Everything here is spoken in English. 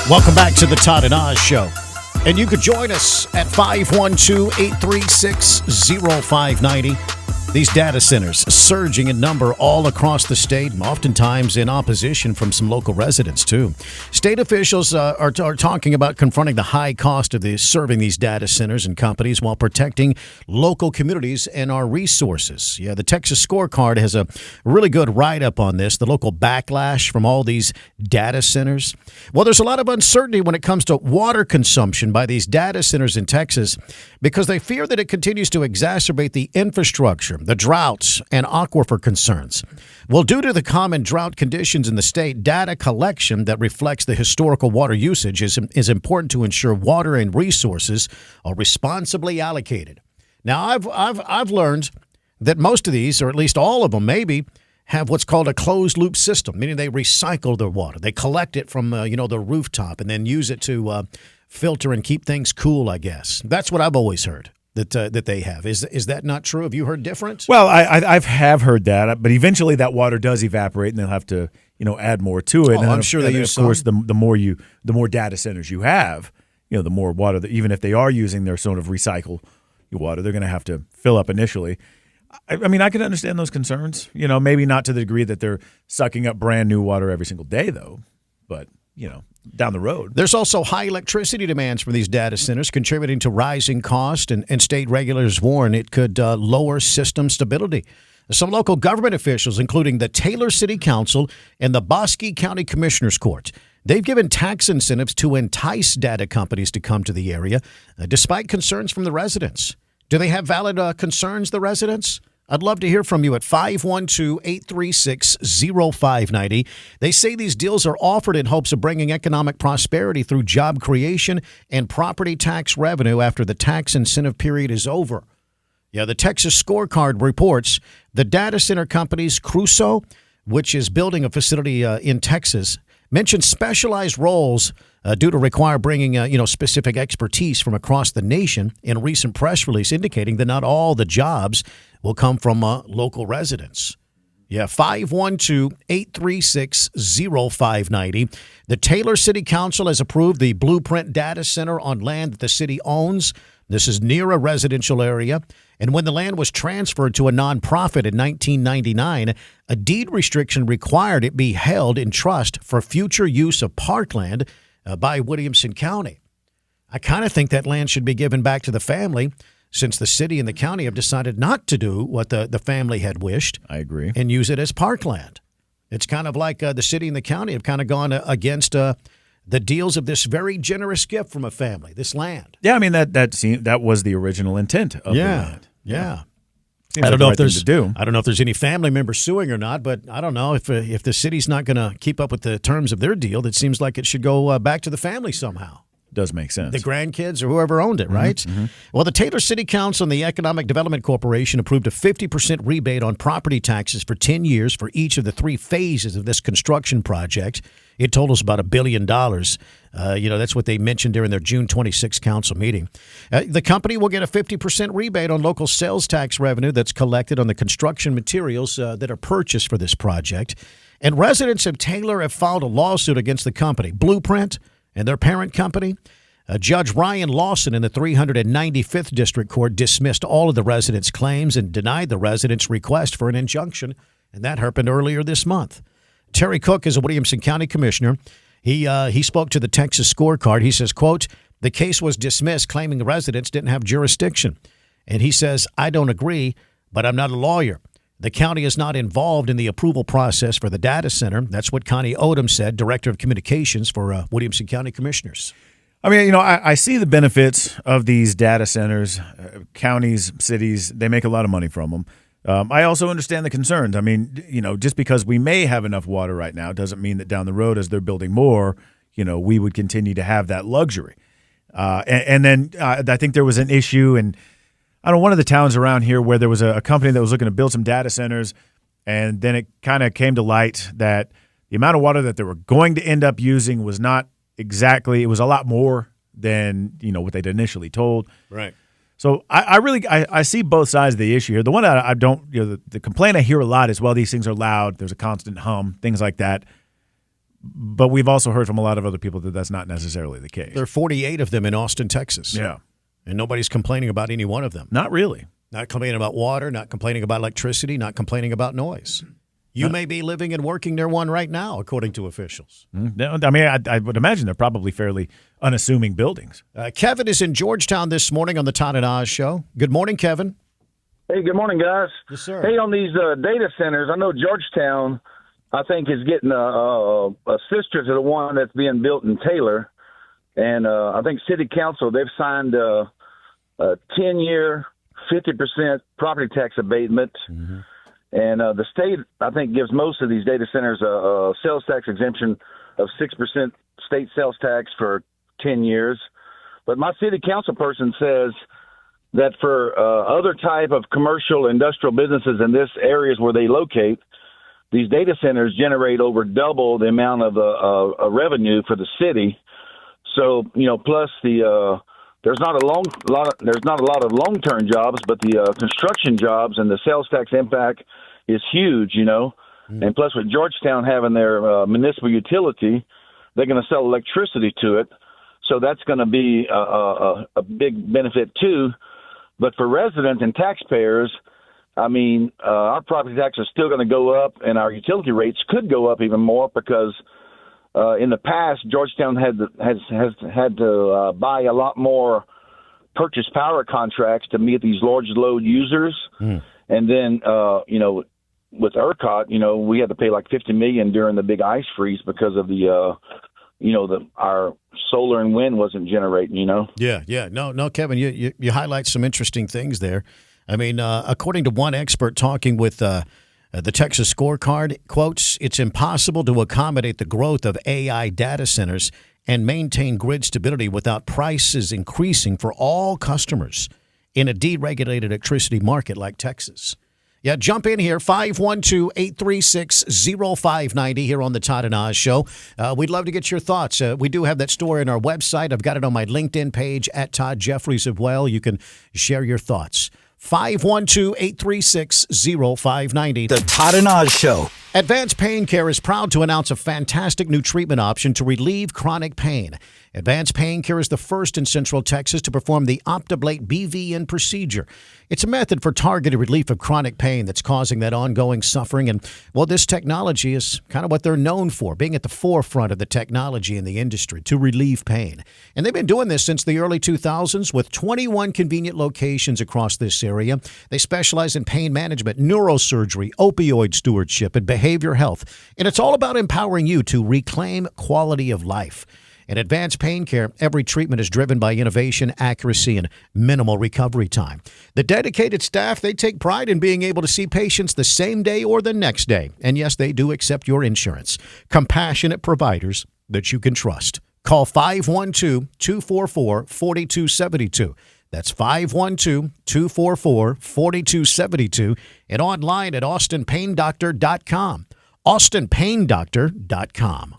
Welcome back to the Todd and Oz Show. And you could join us at 512-836-0590. These data centers surging in number all across the state, oftentimes in opposition from some local residents, too. State officials are talking about confronting the high cost of serving these data centers and companies while protecting local communities and our resources. Yeah, the Texas Scorecard has a really good write-up on this, the local backlash from all these data centers. Well, there's a lot of uncertainty when it comes to water consumption by these data centers in Texas because they fear that it continues to exacerbate the infrastructure, the droughts, and aquifer concerns. Well, due to the common drought conditions in the state, data collection that reflects the historical water usage is important to ensure water and resources are responsibly allocated. Now, I've learned that most of these, or at least all of them maybe, have what's called a closed-loop system, meaning they recycle their water. They collect it from the rooftop and then use it to filter and keep things cool, I guess. That's what I've always heard. That they have. Is that not true? Have you heard different? Well, I have heard that, but eventually that water does evaporate, and they'll have to add more to it. Oh, and I'm sure they use of course, the more data centers you have, the more water that even if they are using their sort of recycle water, they're going to have to fill up initially. I mean, I can understand those concerns. Maybe not to the degree that they're sucking up brand new water every single day, though. But down the road. There's also high electricity demands from these data centers, contributing to rising cost, and state regulators warn it could lower system stability. Some local government officials, including the Taylor City Council and the Bosque County Commissioners Court, they've given tax incentives to entice data companies to come to the area, despite concerns from the residents. Do they have valid concerns, the residents? I'd love to hear from you at 512-836-0590. They say these deals are offered in hopes of bringing economic prosperity through job creation and property tax revenue after the tax incentive period is over. Yeah, the Texas Scorecard reports the data center company's Crusoe, which is building a facility in Texas, mentioned specialized roles due to require bringing specific expertise from across the nation in a recent press release indicating that not all the jobs will come from local residents. Yeah, 512-836-0590. The Taylor City Council has approved the Blueprint Data Center on land that the city owns. This is near a residential area. And when the land was transferred to a nonprofit in 1999, a deed restriction required it be held in trust for future use of parkland by Williamson County. I kind of think that land should be given back to the family since the city and the county have decided not to do what the family had wished. I agree. And use it as parkland. It's kind of like the city and the county have kind of gone against the deals of this very generous gift from a family, this land. Yeah, I mean, that was the original intent of the land. Yeah. I don't know if there's any family members suing or not, but I don't know if the city's not going to keep up with the terms of their deal. That seems like it should go back to the family somehow. Does make sense. The grandkids or whoever owned it, right? Mm-hmm. Well, the Taylor City Council and the Economic Development Corporation approved a 50% rebate on property taxes for 10 years for each of the three phases of this construction project. It totals about $1 billion. That's what they mentioned during their June 26 council meeting. The company will get a 50% rebate on local sales tax revenue that's collected on the construction materials that are purchased for this project. And residents of Taylor have filed a lawsuit against the company, Blueprint, and their parent company. Judge Ryan Lawson in the 395th District Court dismissed all of the residents' claims and denied the residents' request for an injunction, and that happened earlier this month. Terry Cook is a Williamson County Commissioner. He spoke to the Texas Scorecard. He says, quote, the case was dismissed claiming the residents didn't have jurisdiction. And he says, I don't agree, but I'm not a lawyer. The county is not involved in the approval process for the data center. That's what Connie Odom said, Director of Communications for Williamson County Commissioners. I mean, I see the benefits of these data centers. Counties, cities, they make a lot of money from them. I also understand the concerns. I mean, just because we may have enough water right now doesn't mean that down the road as they're building more, we would continue to have that luxury. And then I think there was an issue in one of the towns around here where there was a company that was looking to build some data centers, and then it kind of came to light that the amount of water that they were going to end up using was not exactly, it was a lot more than, what they'd initially told. Right. So I see both sides of the issue here. The one I don't, the complaint I hear a lot is, well, these things are loud, there's a constant hum, things like that. But we've also heard from a lot of other people that that's not necessarily the case. There are 48 of them in Austin, Texas. Yeah. And nobody's complaining about any one of them. Not really. Not complaining about water, not complaining about electricity, not complaining about noise. You may be living and working near one right now, according to officials. I mean, I would imagine they're probably fairly unassuming buildings. Kevin is in Georgetown this morning on the Todd and Oz Show. Good morning, Kevin. Hey, good morning, guys. Yes, sir. Hey, on these data centers, I know Georgetown, I think, is getting a sister to the one that's being built in Taylor. And I think City Council, they've signed a 10-year, 50% property tax abatement. Mm-hmm. And the state, I think, gives most of these data centers a sales tax exemption of 6% state sales tax for 10 years. But my city council person says that for other type of commercial industrial businesses in this areas where they locate, these data centers generate over double the amount of revenue for the city. So, plus there's not a lot of long-term jobs, but the construction jobs and the sales tax impact is huge, And plus with Georgetown having their municipal utility, they're going to sell electricity to it. So that's going to be a big benefit too. But for residents and taxpayers, I mean, our property tax is still going to go up, and our utility rates could go up even more because in the past, Georgetown has had to buy a lot more purchase power contracts to meet these large load users, and then with ERCOT, we had to pay like $50 million during the big ice freeze because of the our solar and wind wasn't generating. Yeah. No, Kevin, you highlight some interesting things there. I mean, according to one expert talking with the Texas Scorecard, quotes, it's impossible to accommodate the growth of AI data centers and maintain grid stability without prices increasing for all customers in a deregulated electricity market like Texas. Yeah, jump in here, 512-836-0590 here on the Todd and Oz Show. We'd love to get your thoughts. We do have that story on our website. I've got it on my LinkedIn page at Todd Jeffries as well. You can share your thoughts. 512-836-0590. The Todd and Oz Show. Advanced Pain Care is proud to announce a fantastic new treatment option to relieve chronic pain. Advanced Pain Care is the first in Central Texas to perform the Optablate BVN procedure. It's a method for targeted relief of chronic pain that's causing that ongoing suffering. And, well, this technology is kind of what they're known for, being at the forefront of the technology in the industry to relieve pain. And they've been doing this since the early 2000s with 21 convenient locations across this area. They specialize in pain management, neurosurgery, opioid stewardship, and behavior health. And it's all about empowering you to reclaim quality of life. In Advanced Pain Care, every treatment is driven by innovation, accuracy, and minimal recovery time. The dedicated staff, they take pride in being able to see patients the same day or the next day. And yes, they do accept your insurance. Compassionate providers that you can trust. Call 512-244-4272. That's 512-244-4272 and online at austinpaindoctor.com. austinpaindoctor.com.